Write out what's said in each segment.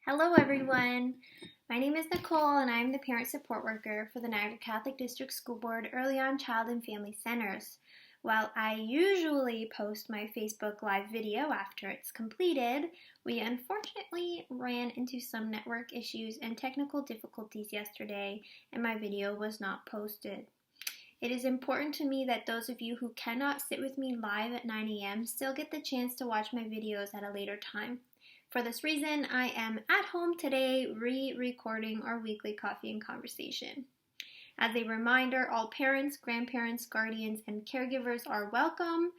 Hello everyone, my name is Nicole and I'm the Parent Support Worker for the Niagara Catholic District School Board EarlyON Child and Family Centers. While I usually post my Facebook Live video after it's completed, we unfortunately ran into some network issues and technical difficulties yesterday and my video was not posted. It is important to me that those of you who cannot sit with me live at 9 a.m. still get the chance to watch my videos at a later time. For this reason, I am at home today re-recording our weekly coffee and conversation. As a reminder, all parents, grandparents, guardians, and caregivers are welcome,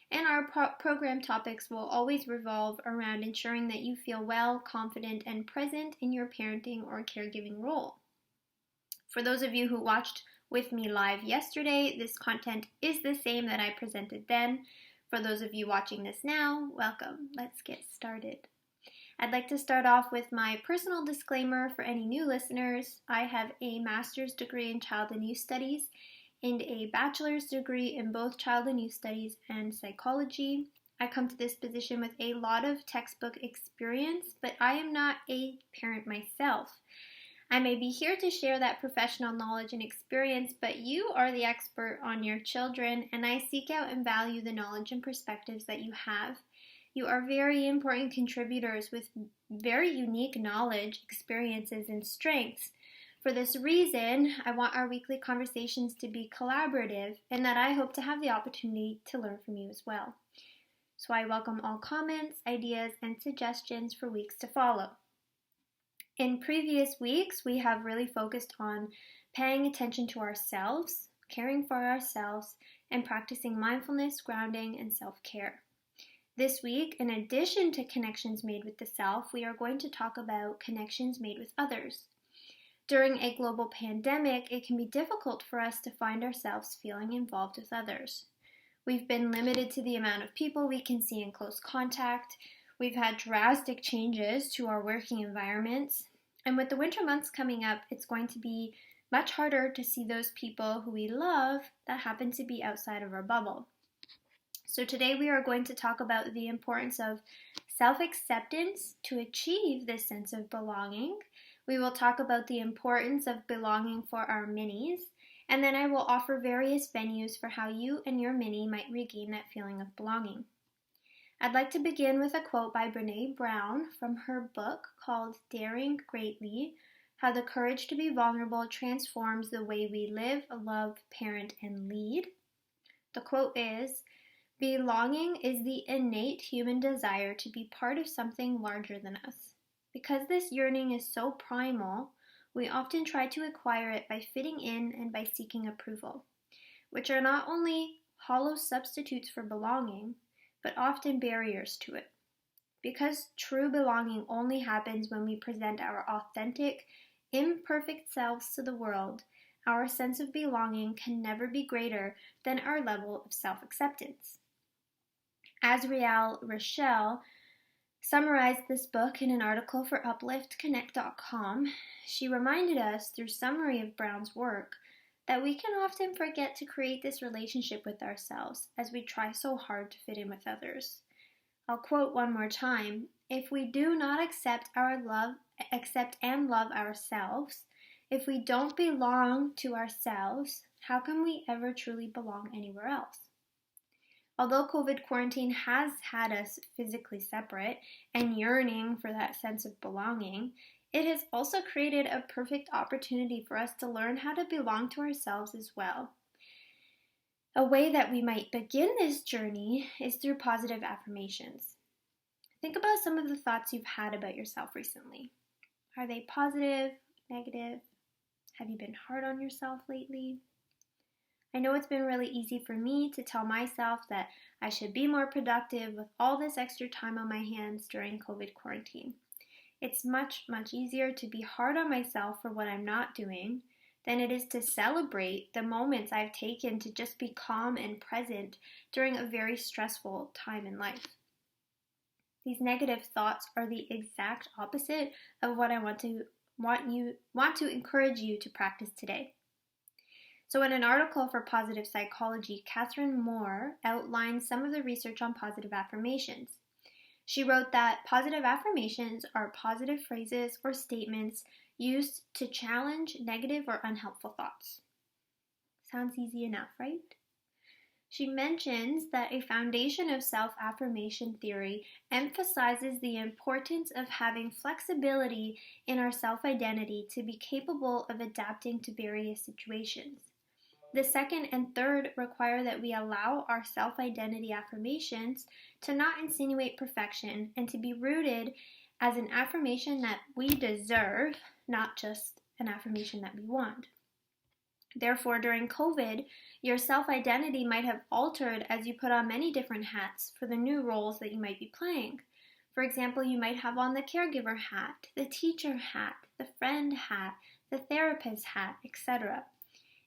and our program topics will always revolve around ensuring that you feel well, confident, and present in your parenting or caregiving role. For those of you who watched with me live yesterday, this content is the same that I presented then. For those of you watching this now, welcome. Let's get started. I'd like to start off with my personal disclaimer for any new listeners. I have a master's degree in child and youth studies and a bachelor's degree in both child and youth studies and psychology. I come to this position with a lot of textbook experience, but I am not a parent myself. I may be here to share that professional knowledge and experience, but you are the expert on your children, and I seek out and value the knowledge and perspectives that you have. You are very important contributors with very unique knowledge, experiences, and strengths. For this reason, I want our weekly conversations to be collaborative and that I hope to have the opportunity to learn from you as well. So I welcome all comments, ideas, and suggestions for weeks to follow. In previous weeks, we have really focused on paying attention to ourselves, caring for ourselves, and practicing mindfulness, grounding, and self-care. This week, in addition to connections made with the self, we are going to talk about connections made with others. During a global pandemic, it can be difficult for us to find ourselves feeling involved with others. We've been limited to the amount of people we can see in close contact. We've had drastic changes to our working environments. And with the winter months coming up, it's going to be much harder to see those people who we love that happen to be outside of our bubble. So today we are going to talk about the importance of self-acceptance to achieve this sense of belonging. We will talk about the importance of belonging for our minis, and then I will offer various venues for how you and your mini might regain that feeling of belonging. I'd like to begin with a quote by Brené Brown from her book called Daring Greatly: How the Courage to be Vulnerable Transforms the Way We Live, Love, Parent, and Lead. The quote is, "Belonging is the innate human desire to be part of something larger than us. Because this yearning is so primal, we often try to acquire it by fitting in and by seeking approval, which are not only hollow substitutes for belonging, but often barriers to it. Because true belonging only happens when we present our authentic, imperfect selves to the world, our sense of belonging can never be greater than our level of self-acceptance." Azriel Rochelle summarized this book in an article for UpliftConnect.com. She reminded us, through summary of Brown's work, that we can often forget to create this relationship with ourselves as we try so hard to fit in with others. I'll quote one more time. "If we do not accept and love ourselves, if we don't belong to ourselves, how can we ever truly belong anywhere else?" Although COVID quarantine has had us physically separate and yearning for that sense of belonging, it has also created a perfect opportunity for us to learn how to belong to ourselves as well. A way that we might begin this journey is through positive affirmations. Think about some of the thoughts you've had about yourself recently. Are they positive, negative? Have you been hard on yourself lately? I know it's been really easy for me to tell myself that I should be more productive with all this extra time on my hands during COVID quarantine. It's much, much easier to be hard on myself for what I'm not doing than it is to celebrate the moments I've taken to just be calm and present during a very stressful time in life. These negative thoughts are the exact opposite of what I want to encourage you to practice today. So in an article for Positive Psychology, Catherine Moore outlines some of the research on positive affirmations. She wrote that positive affirmations are positive phrases or statements used to challenge negative or unhelpful thoughts. Sounds easy enough, right? She mentions that a foundation of self-affirmation theory emphasizes the importance of having flexibility in our self-identity to be capable of adapting to various situations. The second and third require that we allow our self-identity affirmations to not insinuate perfection and to be rooted as an affirmation that we deserve, not just an affirmation that we want. Therefore, during COVID, your self-identity might have altered as you put on many different hats for the new roles that you might be playing. For example, you might have on the caregiver hat, the teacher hat, the friend hat, the therapist hat, etc.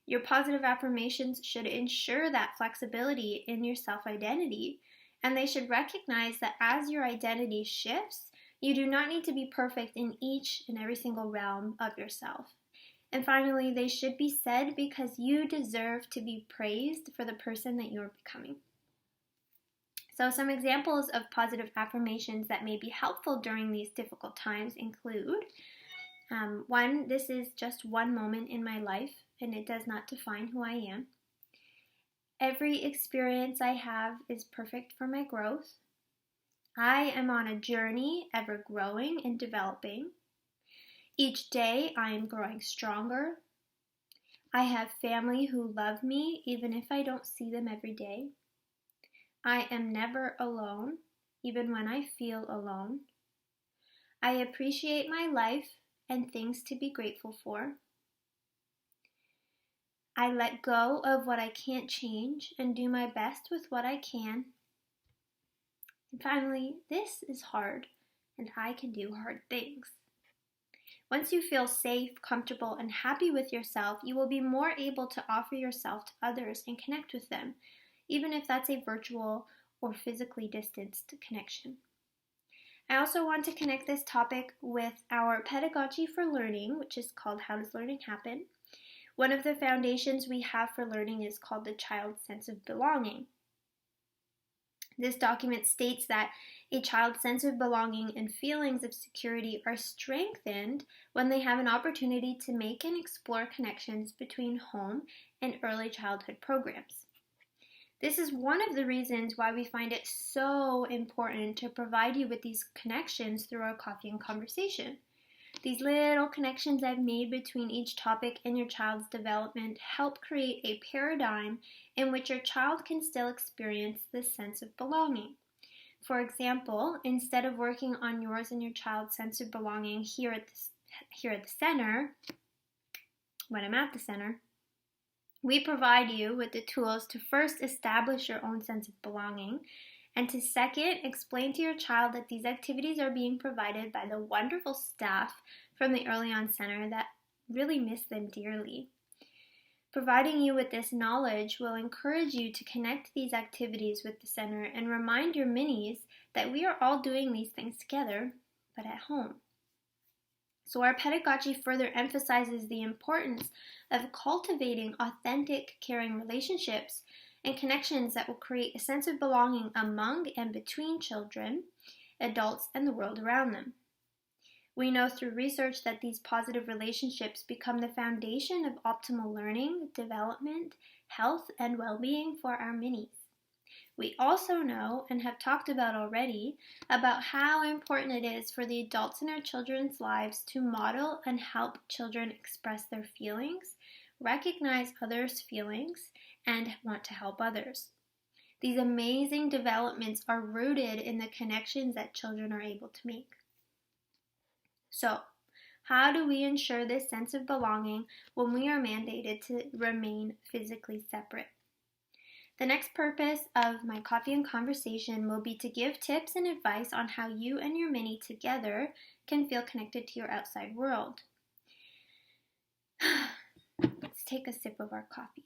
Your positive affirmations should ensure that flexibility in your self-identity, and they should recognize that as your identity shifts, you do not need to be perfect in each and every single realm of yourself. And finally, they should be said because you deserve to be praised for the person that you're becoming. So some examples of positive affirmations that may be helpful during these difficult times include, one, this is just one moment in my life and it does not define who I am. Every experience I have is perfect for my growth. I am on a journey, ever growing and developing. Each day I am growing stronger. I have family who love me even if I don't see them every day. I am never alone, even when I feel alone. I appreciate my life and things to be grateful for. I let go of what I can't change and do my best with what I can. And finally, this is hard and I can do hard things. Once you feel safe, comfortable, and happy with yourself, you will be more able to offer yourself to others and connect with them, even if that's a virtual or physically distanced connection. I also want to connect this topic with our pedagogy for learning, which is called How Does Learning Happen? One of the foundations we have for learning is called the child's sense of belonging. This document states that a child's sense of belonging and feelings of security are strengthened when they have an opportunity to make and explore connections between home and early childhood programs. This is one of the reasons why we find it so important to provide you with these connections through our coffee and conversation. These little connections I've made between each topic and your child's development help create a paradigm in which your child can still experience this sense of belonging. For example, instead of working on yours and your child's sense of belonging here at the center, when I'm at the center, we provide you with the tools to first establish your own sense of belonging, and to second, explain to your child that these activities are being provided by the wonderful staff from the EarlyON Center that really miss them dearly. Providing you with this knowledge will encourage you to connect these activities with the center and remind your minis that we are all doing these things together, but at home. So our pedagogy further emphasizes the importance of cultivating authentic, caring relationships and connections that will create a sense of belonging among and between children, adults, and the world around them. We know through research that these positive relationships become the foundation of optimal learning, development, health, and well-being for our minis. We also know and have talked about already about how important it is for the adults in our children's lives to model and help children express their feelings, recognize others' feelings, and want to help others. These amazing developments are rooted in the connections that children are able to make. So, how do we ensure this sense of belonging when we are mandated to remain physically separate? The next purpose of my coffee and conversation will be to give tips and advice on how you and your mini together can feel connected to your outside world. Let's take a sip of our coffee.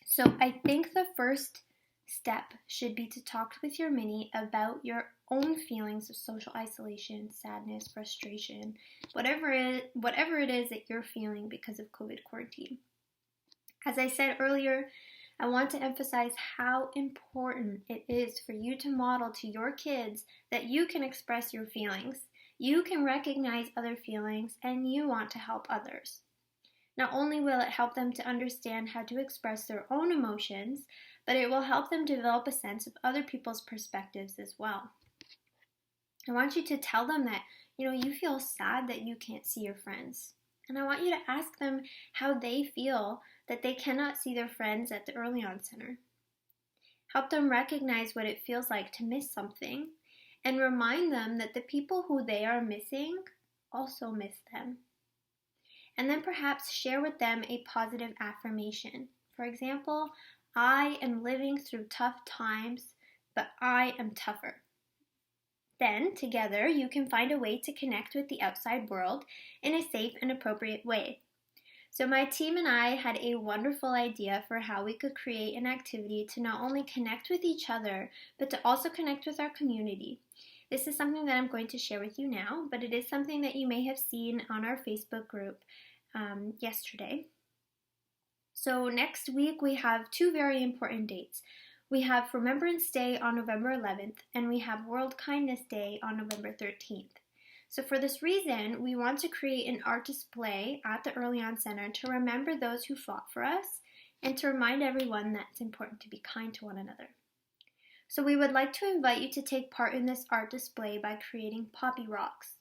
So I think the first step should be to talk with your mini about your own feelings of social isolation, sadness, frustration, whatever it is that you're feeling because of COVID quarantine. As I said earlier, I want to emphasize how important it is for you to model to your kids that you can express your feelings, you can recognize other feelings, and you want to help others. Not only will it help them to understand how to express their own emotions, but it will help them develop a sense of other people's perspectives as well. I want you to tell them that, you feel sad that you can't see your friends. And I want you to ask them how they feel that they cannot see their friends at the EarlyON Center. Help them recognize what it feels like to miss something, and remind them that the people who they are missing also miss them. And then perhaps share with them a positive affirmation. For example, I am living through tough times, but I am tougher. Then, together, you can find a way to connect with the outside world in a safe and appropriate way. So my team and I had a wonderful idea for how we could create an activity to not only connect with each other, but to also connect with our community. This is something that I'm going to share with you now, but it is something that you may have seen on our Facebook group yesterday. So next week we have two very important dates. We have Remembrance Day on November 11th, and we have World Kindness Day on November 13th. So for this reason, we want to create an art display at the EarlyON Center to remember those who fought for us and to remind everyone that it's important to be kind to one another. So we would like to invite you to take part in this art display by creating poppy rocks.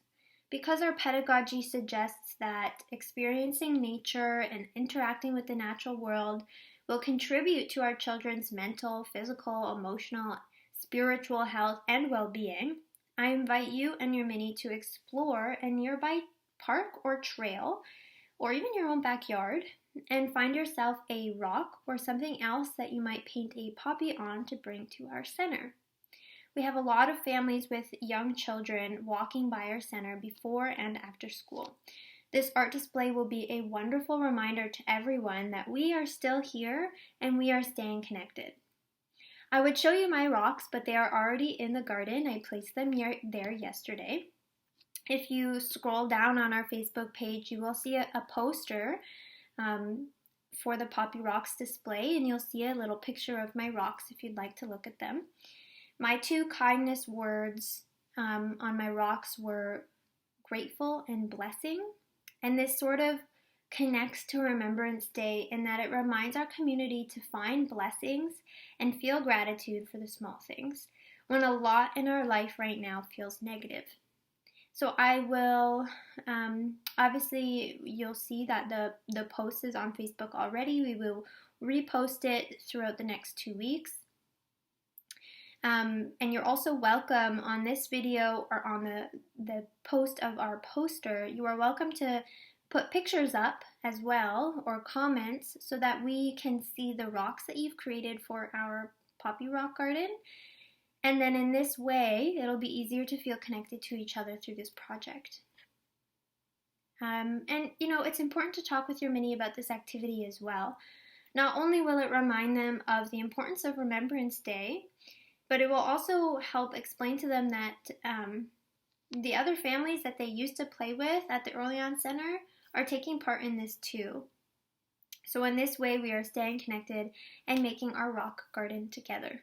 Because our pedagogy suggests that experiencing nature and interacting with the natural world will contribute to our children's mental, physical, emotional, spiritual health, and well-being, I invite you and your mini to explore a nearby park or trail, or even your own backyard, and find yourself a rock or something else that you might paint a poppy on to bring to our center. We have a lot of families with young children walking by our center before and after school. This art display will be a wonderful reminder to everyone that we are still here and we are staying connected. I would show you my rocks, but they are already in the garden. I placed them there yesterday. If you scroll down on our Facebook page, you will see a poster for the Poppy Rocks display, and you'll see a little picture of my rocks if you'd like to look at them. My two kindness words on my rocks were grateful and blessing. And this sort of connects to Remembrance Day in that it reminds our community to find blessings and feel gratitude for the small things when a lot in our life right now feels negative. So I will, obviously you'll see that the post is on Facebook already. We will repost it throughout the next 2 weeks. And you're also welcome on this video or on the post of our poster. You are welcome to put pictures up as well or comments so that we can see the rocks that you've created for our Poppy Rock Garden. And then in this way, it'll be easier to feel connected to each other through this project. And it's important to talk with your mini about this activity as well. Not only will it remind them of the importance of Remembrance Day, but it will also help explain to them that the other families that they used to play with at the EarlyON Center are taking part in this too. So in this way, we are staying connected and making our rock garden together.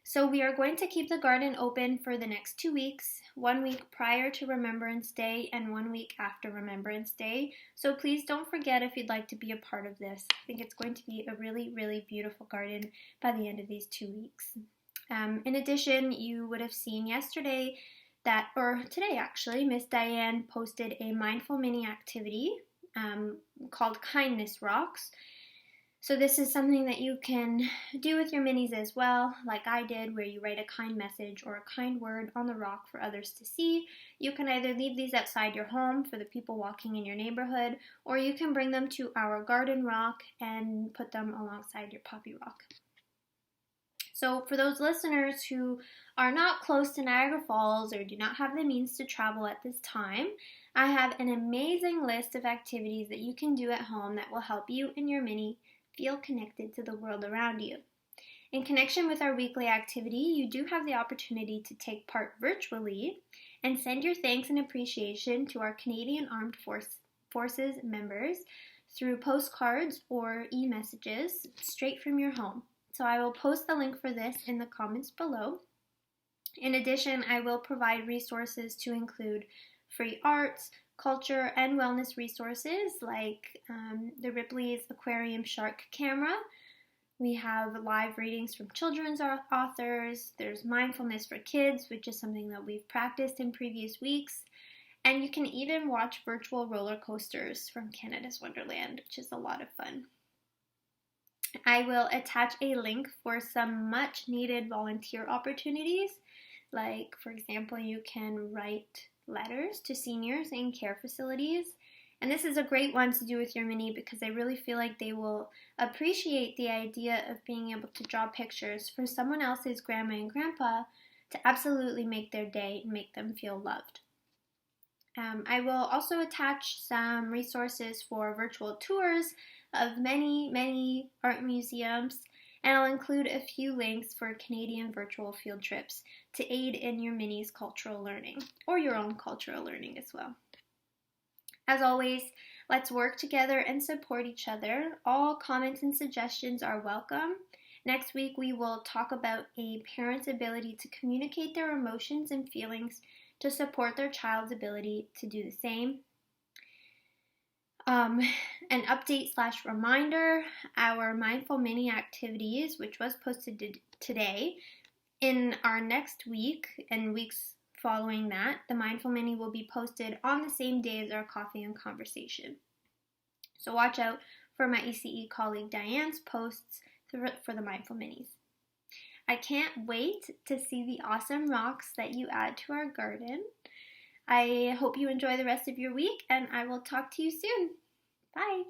So we are going to keep the garden open for the next 2 weeks, 1 week prior to Remembrance Day and 1 week after Remembrance Day. So please don't forget if you'd like to be a part of this. I think it's going to be a really, really beautiful garden by the end of these 2 weeks. In addition, you would have seen yesterday today actually, Miss Diane posted a mindful mini activity called Kindness Rocks. So this is something that you can do with your minis as well, like I did, where you write a kind message or a kind word on the rock for others to see. You can either leave these outside your home for the people walking in your neighborhood, or you can bring them to our garden rock and put them alongside your Poppy Rock. So for those listeners who are not close to Niagara Falls or do not have the means to travel at this time, I have an amazing list of activities that you can do at home that will help you and your mini feel connected to the world around you. In connection with our weekly activity, you do have the opportunity to take part virtually and send your thanks and appreciation to our Canadian Armed Forces members through postcards or e-messages straight from your home. So I will post the link for this in the comments below. In addition, I will provide resources to include free arts, culture, and wellness resources like the Ripley's Aquarium Shark Camera. We have live readings from children's authors. There's mindfulness for kids, which is something that we've practiced in previous weeks. And you can even watch virtual roller coasters from Canada's Wonderland, which is a lot of fun. I will attach a link for some much needed volunteer opportunities. Like, for example, you can write letters to seniors in care facilities. And this is a great one to do with your mini because I really feel like they will appreciate the idea of being able to draw pictures for someone else's grandma and grandpa to absolutely make their day and make them feel loved. I will also attach some resources for virtual tours of many art museums, and I'll include a few links for Canadian virtual field trips to aid in your mini's cultural learning, or your own cultural learning as well. As always, let's work together and support each other. All comments and suggestions are welcome. Next week, we will talk about a parent's ability to communicate their emotions and feelings to support their child's ability to do the same. An update/reminder, our Mindful Mini activities, which was posted today, in our next week and weeks following that, the Mindful Mini will be posted on the same day as our coffee and conversation. So watch out for my ECE colleague Diane's posts for the Mindful Minis. I can't wait to see the awesome rocks that you add to our garden. I hope you enjoy the rest of your week, and I will talk to you soon. Bye!